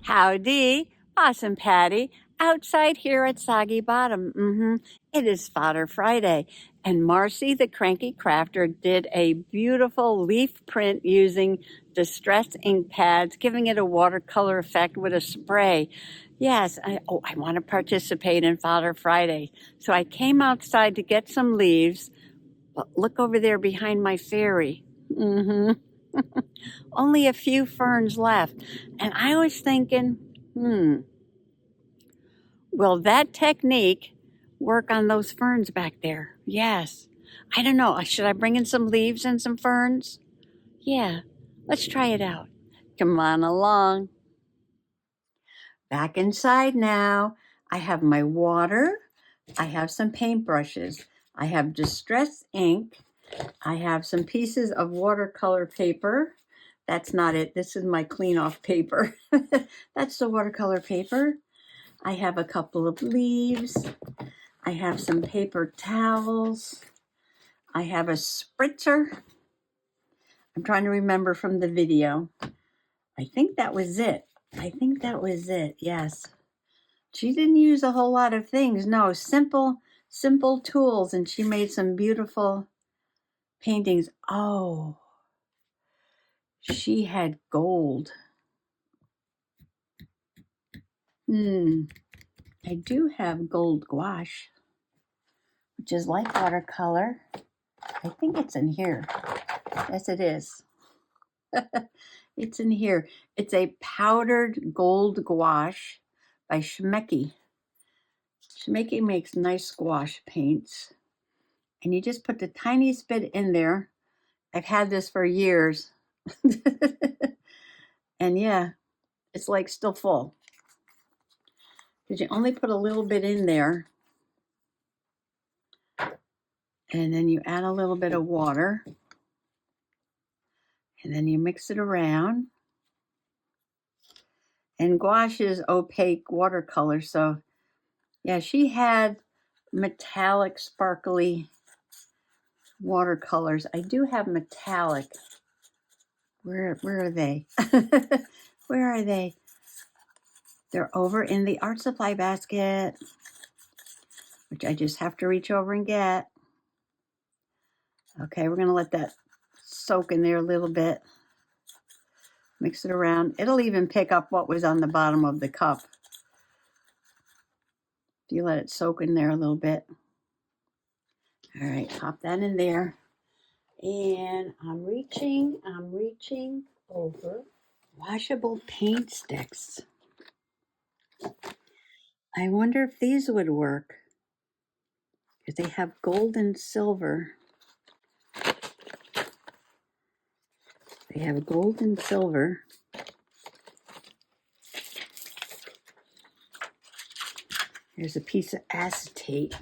Howdy, Possum Patty, outside here at Soggy Bottom. It is Fodder Friday, and Marcy, the cranky crafter, did a beautiful leaf print using distress ink pads, giving it a watercolor effect with a spray. Yes, I want to participate in Fodder Friday. So I came outside to get some leaves. But look over there behind my fairy. Only a few ferns left. And I was thinking, will that technique work on those ferns back there? Yes. I don't know. Should I bring in some leaves and some ferns? Yeah, let's try it out. Come on along. Back inside now. I have my water. I have some paintbrushes. I have distress ink. I have some pieces of watercolor paper. That's not it. This is my clean off paper. That's the watercolor paper. I have a couple of leaves. I have some paper towels. I have a spritzer. I'm trying to remember from the video. I think that was it. Yes. She didn't use a whole lot of things. No, simple tools. And she made some beautiful paintings. Oh, she had gold. I do have gold gouache, which is like watercolor. I think it's in here. Yes, it is. It's in here. It's a powdered gold gouache by Schmecky. Schmecky makes nice gouache paints. And you just put the tiniest bit in there. I've had this for years. And yeah, it's like still full. Because you only put a little bit in there. And then you add a little bit of water. And then you mix it around. And gouache is opaque watercolor. So yeah, she had metallic, sparkly watercolors. I do have metallic. Where are they? Where are they? They're over in the art supply basket, which I just have to reach over and get. Okay, we're going to let that soak in there a little bit. Mix it around. It'll even pick up what was on the bottom of the cup if you let it soak in there a little bit. All right, pop that in there. And I'm reaching over washable paint sticks. I wonder if these would work, because they have gold and silver. They have gold and silver. There's a piece of acetate.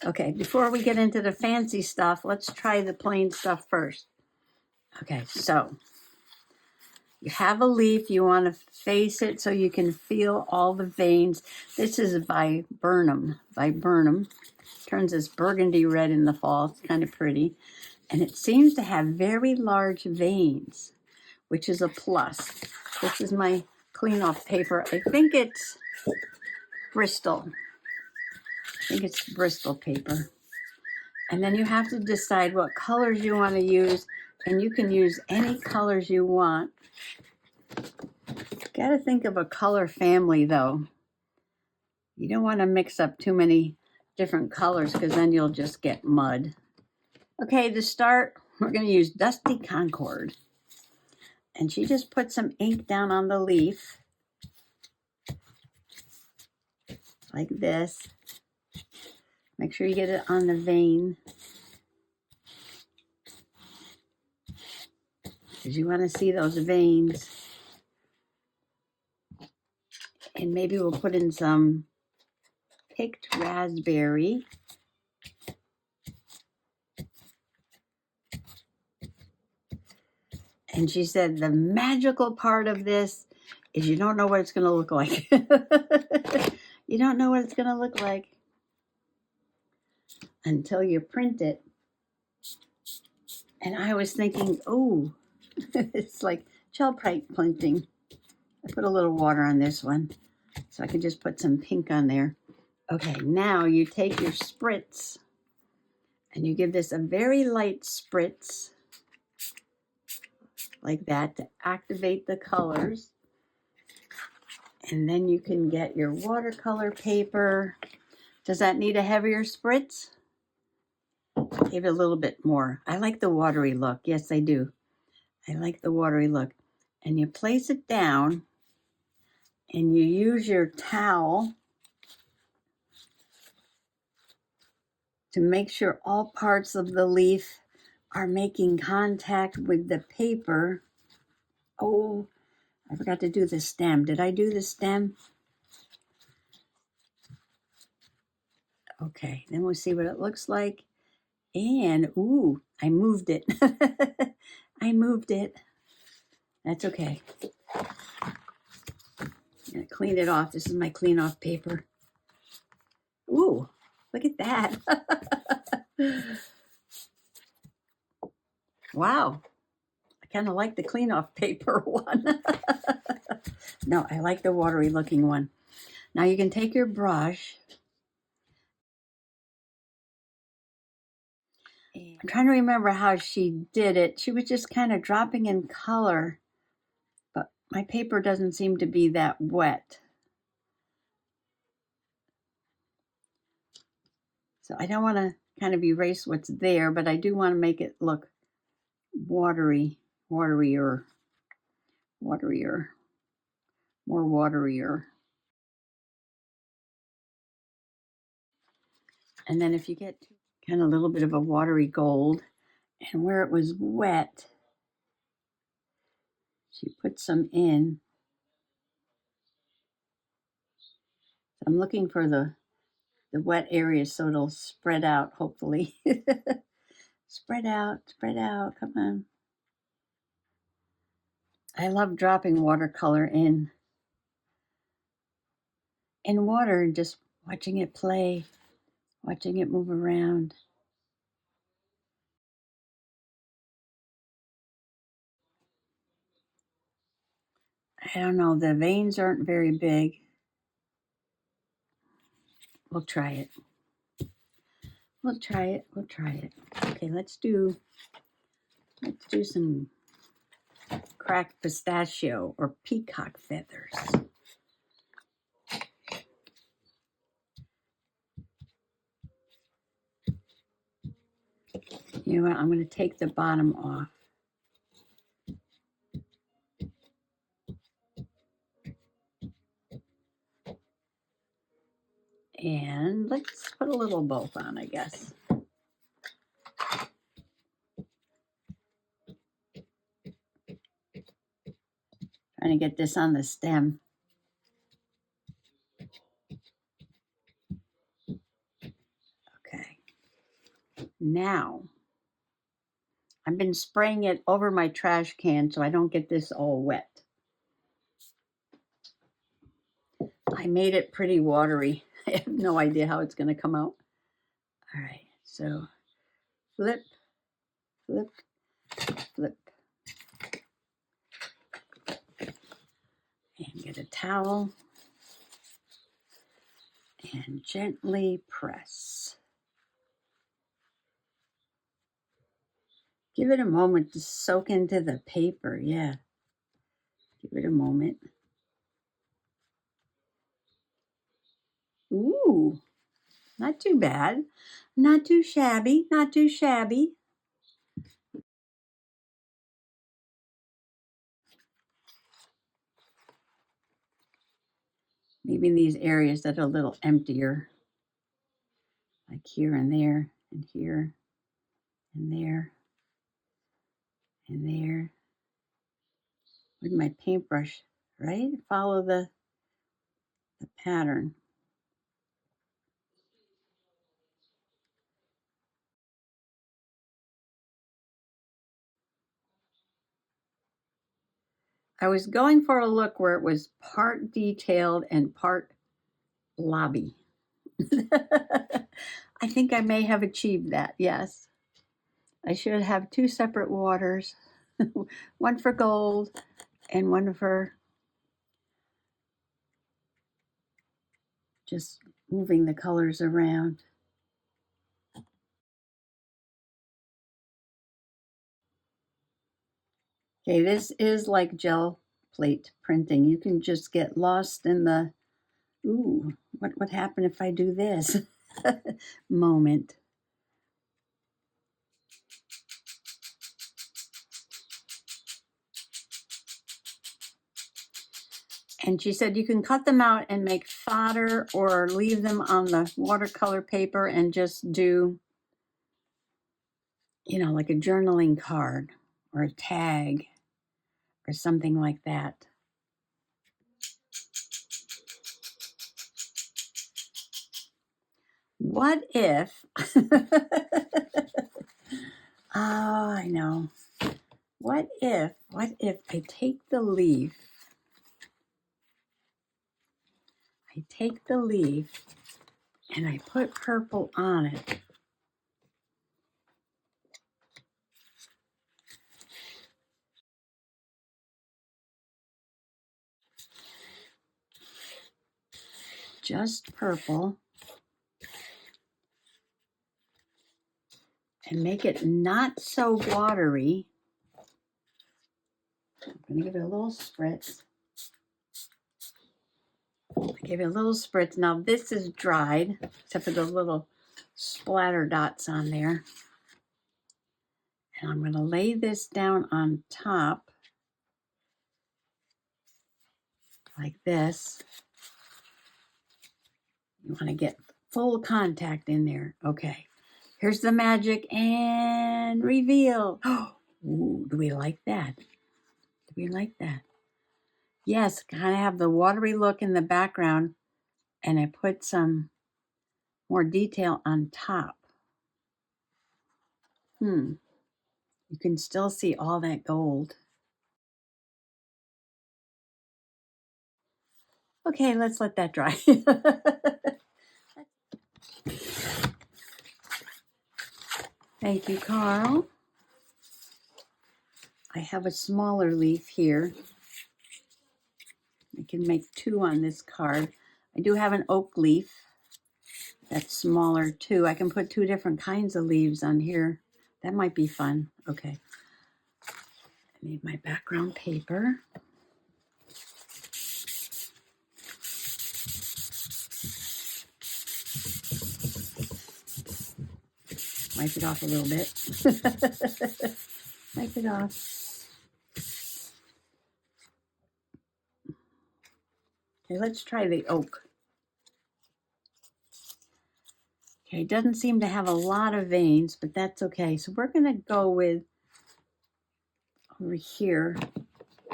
Okay, before we get into the fancy stuff, let's try the plain stuff first. Okay, so you have a leaf. You want to face it so you can feel all the veins. This is viburnum. Turns this burgundy red in the fall. It's kind of pretty. And it seems to have very large veins, which is a plus. This is my clean off paper. I think it's Bristol. Paper. And then you have to decide what colors you want to use, and you can use any colors you want. Got to think of a color family, though. You don't want to mix up too many different colors, because then you'll just get mud. Okay, to start, we're going to use Dusty Concord. And she just put some ink down on the leaf, like this. Make sure you get it on the vein, because you want to see those veins. And maybe we'll put in some picked raspberry. And she said the magical part of this is you don't know what it's going to look like. You don't know what it's going to look like until you print it. And I was thinking, oh, it's like gel printing. I put a little water on this one, so I can just put some pink on there. Okay, now you take your spritz and you give this a very light spritz, like that, to activate the colors. And then you can get your watercolor paper. Does that need a heavier spritz? Give it a little bit more. I like the watery look. Yes, I do. I like the watery look. And you place it down and you use your towel to make sure all parts of the leaf are making contact with the paper. Oh, I forgot to do the stem. Did I do the stem? Okay, then we'll see what it looks like. And, ooh, I moved it. I moved it. That's okay. I'm gonna clean it off. This is my clean off paper. Ooh, look at that. Wow. I kind of like the clean off paper one. No, I like the watery looking one. Now you can take your brush. I'm trying to remember how she did it. She was just kind of dropping in color, but my paper doesn't seem to be that wet. So I don't want to kind of erase what's there, but I do want to make it look waterier, more waterier. And then if you get kind of a little bit of a watery gold, and where it was wet, she put some in. So I'm looking for the wet area so it'll spread out, hopefully. Spread out, come on. I love dropping watercolor in water and just watching it play, watching it move around. I don't know, the veins aren't very big. We'll try it. We'll try it. Okay, let's do some cracked pistachio or peacock feathers. You know what? I'm going to take the bottom off. And let's put a little both on, I guess. Trying to get this on the stem. Okay. Now, I've been spraying it over my trash can so I don't get this all wet. I made it pretty watery. I have no idea how it's going to come out. All right, so flip, flip, flip. And get a towel and gently press. Give it a moment to soak into the paper. Yeah, give it a moment. Ooh, not too bad. Not too shabby, not too shabby. Maybe in these areas that are a little emptier, like here and there, and here, and there, and there. With my paintbrush, right? Follow the pattern. I was going for a look where it was part detailed and part blobby. I think I may have achieved that, yes. I should have two separate waters, one for gold in one of her, just moving the colors around. Okay, this is like gel plate printing. You can just get lost in the, ooh, what would happen if I do this moment. And she said you can cut them out and make fodder or leave them on the watercolor paper and just do, you know, like a journaling card or a tag or something like that. What if, oh, I know. What if I take the leaf, and I put purple on it. Just purple. And make it not so watery. I'm going to give it a little spritz. I gave it a little spritz. Now this is dried, except for the little splatter dots on there. And I'm going to lay this down on top like this. You want to get full contact in there. Okay. Here's the magic and reveal. Ooh, do we like that? Do we like that? Yes, kind of have the watery look in the background, and I put some more detail on top. You can still see all that gold. Okay, let's let that dry. Thank you, Carl. I have a smaller leaf here. I can make 2 on this card. I do have an oak leaf that's smaller too. I can put 2 different kinds of leaves on here. That might be fun. Okay. I need my background paper. Wipe it off a little bit. Wipe it off. Okay, let's try the oak. Okay, it doesn't seem to have a lot of veins, but that's okay. So we're going to go with, over here,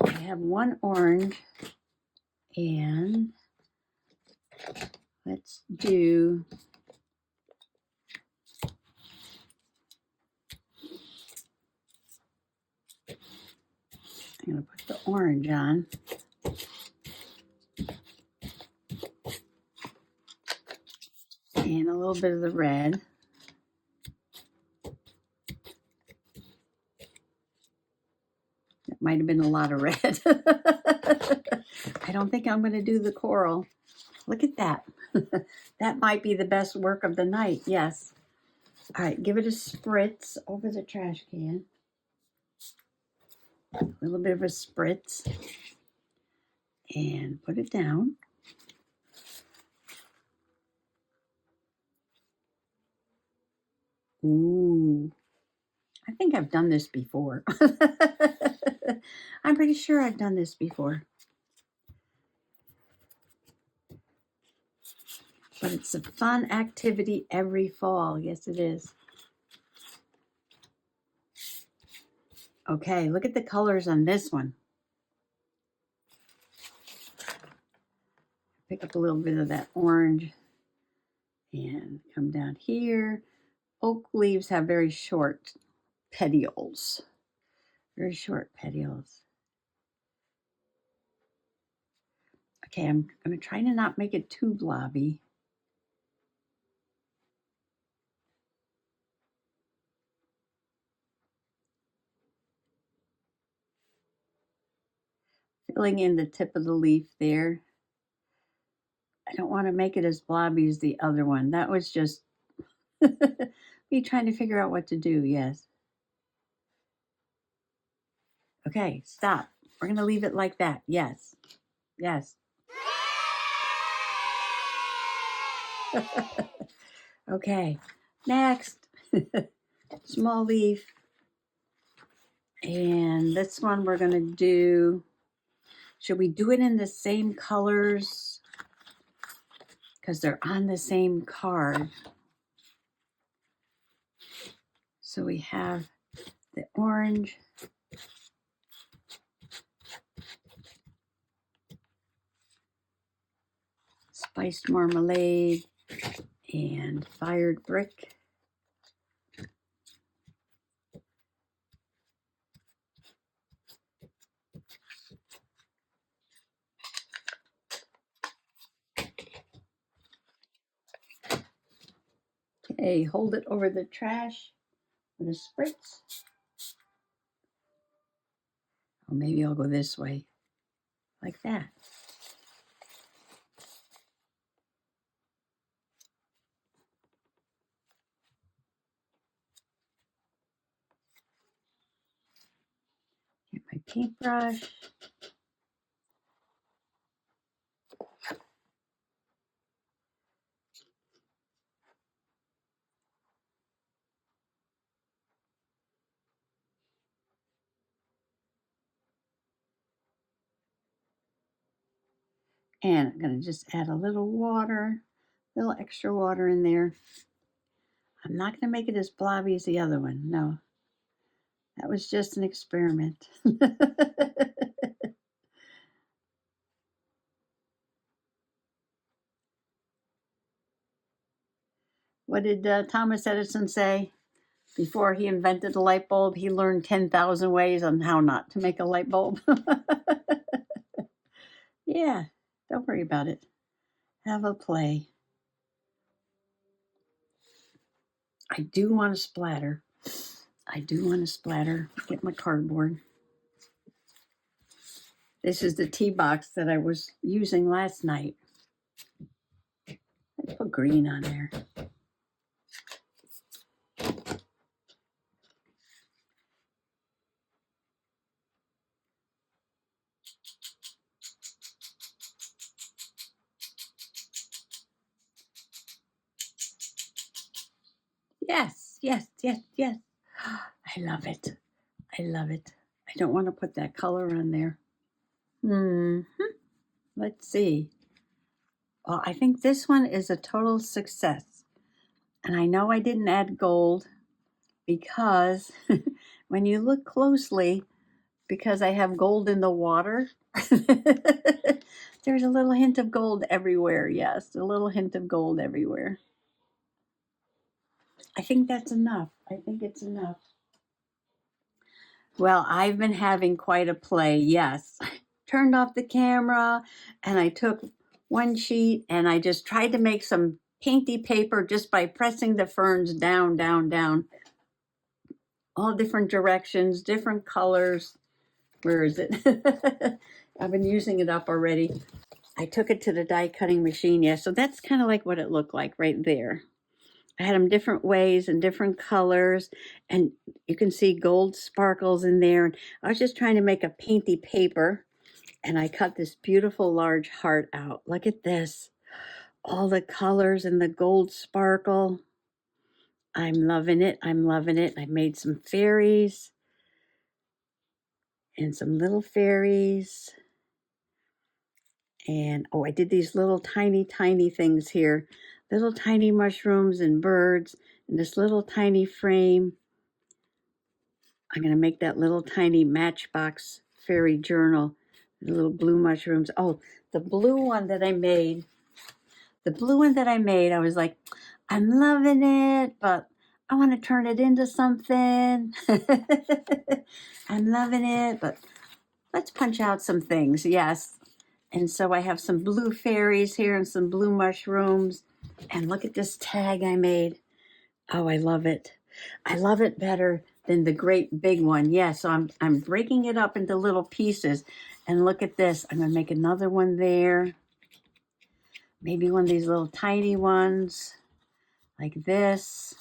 I have 1 orange, and let's do, I'm going to put the orange on. And a little bit of the red. That might have been a lot of red. I don't think I'm going to do the coral. Look at that. That might be the best work of the night. Yes. All right, give it a spritz over the trash can. A little bit of a spritz. And put it down. Ooh. I think I've done this before. I'm pretty sure I've done this before. But it's a fun activity every fall. Yes, it is. Okay, look at the colors on this one. Pick up a little bit of that orange and come down here. Oak leaves have very short petioles. Very short petioles. Okay, I'm going to try to not make it too blobby. filling in the tip of the leaf there. I don't want to make it as blobby as the other one. That was just me trying to figure out what to do. Yes. Okay, stop. We're going to leave it like that. Yes. Yes. Okay, next. Small leaf. And this one we're going to do, should we do it in the same colors? Because they're on the same card. So we have the orange, spiced marmalade, and fired brick. Okay, hold it over the trash with a spritz. Or maybe I'll go this way, like that. Get my paintbrush. And I'm going to just add a little water, a little extra water in there. I'm not going to make it as blobby as the other one. No, that was just an experiment. What did Thomas Edison say? Before he invented the light bulb, he learned 10,000 ways on how not to make a light bulb. Yeah, don't worry about it. Have a play. I do want to splatter. I do want to splatter. Get my cardboard. This is the tea box that I was using last night. Let's put green on there. Yes, yes, yes, yes. I love it. I love it. I don't want to put that color on there. Let's see. Well, I think this one is a total success. And I know I didn't add gold because when you look closely, because I have gold in the water, there's a little hint of gold everywhere. Yes, a little hint of gold everywhere. I think that's enough. I think it's enough. Well, I've been having quite a play. Yes. Turned off the camera and I took one sheet and I just tried to make some painty paper just by pressing the ferns down, down, down. All different directions, different colors. Where is it? I've been using it up already. I took it to the die cutting machine. Yeah, so that's kind of like what it looked like right there. I had them different ways and different colors, and you can see gold sparkles in there. And I was just trying to make a painty paper, and I cut this beautiful large heart out. Look at this. All the colors and the gold sparkle. I'm loving it. I'm loving it. I made some fairies and some little fairies. And oh, I did these little tiny, tiny things here. Little tiny mushrooms and birds in this little tiny frame. I'm going to make that little tiny matchbox fairy journal. The little blue mushrooms. Oh, the blue one that I made. I was like, I'm loving it, but I want to turn it into something. I'm loving it, but let's punch out some things. Yes. And so I have some blue fairies here and some blue mushrooms. And look at this tag I made. Oh, I love it. I love it better than the great big one. Yeah, so I'm breaking it up into little pieces. And look at this. I'm going to make another one there. Maybe one of these little tiny ones like this.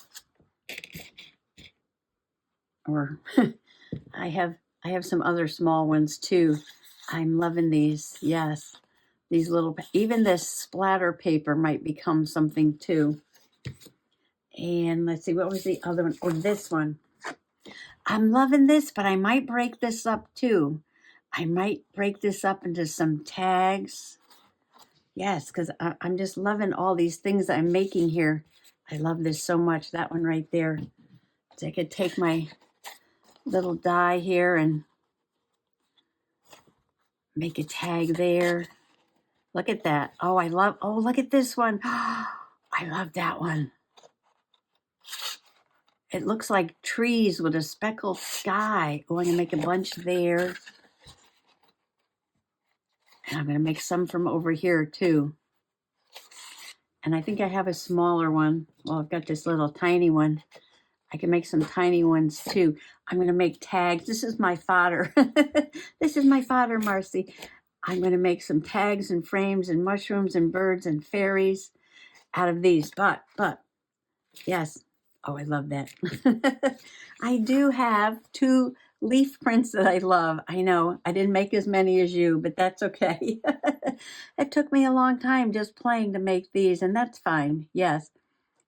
Or I have some other small ones too. I'm loving these. Yes. These little, even this splatter paper might become something too. And let's see, what was the other one? Or this one. I'm loving this, but I might break this up too. I might break this up into some tags. Yes, because I'm just loving all these things I'm making here. I love this so much. That one right there. So I could take my little die here and make a tag there. Look at that. Oh, look at this one. I love that one. It looks like trees with a speckled sky. Oh, I'm going to make a bunch there. And I'm going to make some from over here too. And I think I have a smaller one. Well, I've got this little tiny one. I can make some tiny ones too. I'm going to make tags. This is my fodder. This is my fodder, Marcy. I'm going to make some tags and frames and mushrooms and birds and fairies out of these. But, yes. Oh, I love that. I do have 2 leaf prints that I love. I know I didn't make as many as you, but that's okay. It took me a long time just playing to make these, and that's fine. Yes.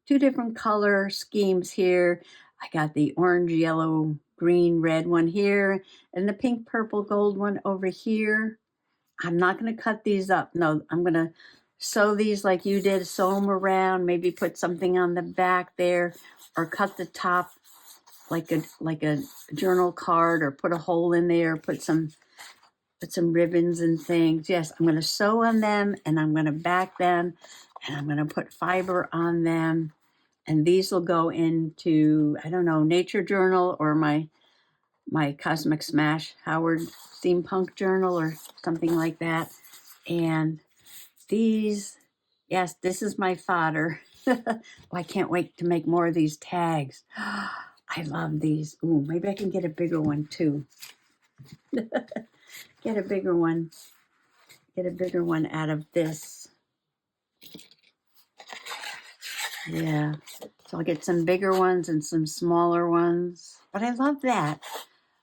2 different color schemes here. I got the orange, yellow, green, red one here, and the pink, purple, gold one over here. I'm not going to cut these up. No, I'm going to sew these like you did, sew them around, maybe put something on the back there, or cut the top like a journal card, or put a hole in there, put some ribbons and things. Yes, I'm going to sew on them, and I'm going to back them, and I'm going to put fiber on them. And these will go into, I don't know, Nature Journal or my Cosmic Smash Howard Steampunk Journal or something like that. And these, yes, this is my fodder. Oh, I can't wait to make more of these tags. I love these. Ooh, maybe I can get a bigger one too. Get a bigger one. Get a bigger one out of this. Yeah. So I'll get some bigger ones and some smaller ones. But I love that.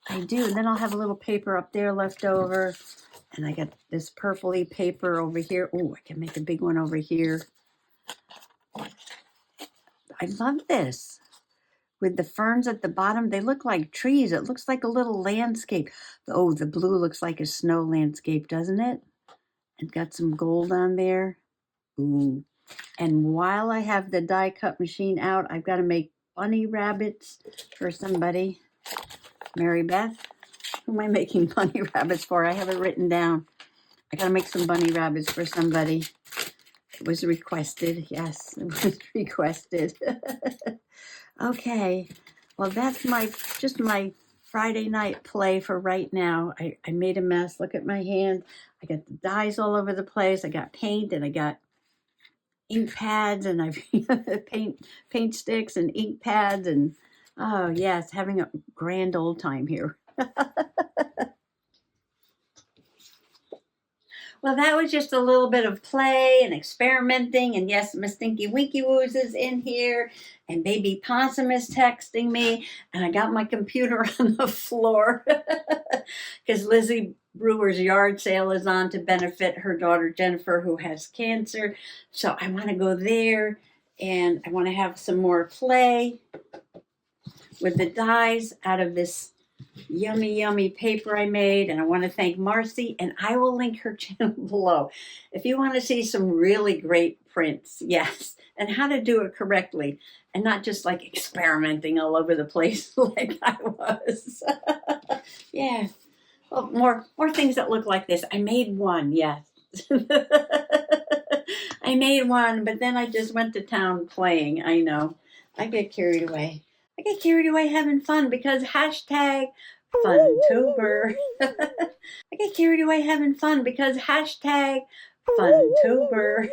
I do. And then I'll have a little paper up there left over. And I got this purpley paper over here. Oh, I can make a big one over here. I love this. With the ferns at the bottom, they look like trees. It looks like a little landscape. Oh, the blue looks like a snow landscape, doesn't it? And got some gold on there. Ooh. And while I have the die cut machine out, I've got to make bunny rabbits for somebody. Mary Beth, who am I making bunny rabbits for? I have it written down. I got to make some bunny rabbits for somebody. It was requested. Yes, it was requested. Okay. Well, that's just my Friday night play for right now. I made a mess. Look at my hand. I got the dyes all over the place. I got paint, and I got ink pads, and I've paint sticks and ink pads, and oh yes, having a grand old time here. Well, that was just a little bit of play and experimenting. And yes, Miss Stinky Winky Woos is in here. And Baby Possum is texting me. And I got my computer on the floor because Lizzie Brewer's yard sale is on to benefit her daughter Jennifer, who has cancer. So I want to go there, and I want to have some more play with the dies out of this yummy paper I made. And I want to thank Marcy, and I will link her channel below if you want to see some really great prints. Yes, and how to do it correctly and not just like experimenting all over the place like I was. Yeah. Well, more things that look like this. I made one. Yes. I made one, but then I just went to town playing. I know. I get carried away. I get carried away having fun because hashtag Funtober. I get carried away having fun because hashtag Funtober.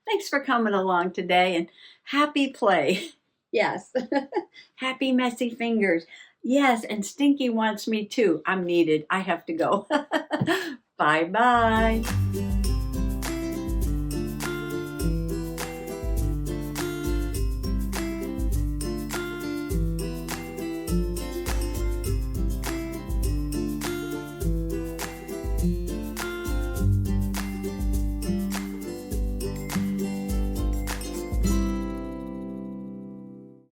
Thanks for coming along today, and happy play. Yes. Happy messy fingers. Yes, and Stinky wants me too. I'm needed. I have to go. Bye-bye.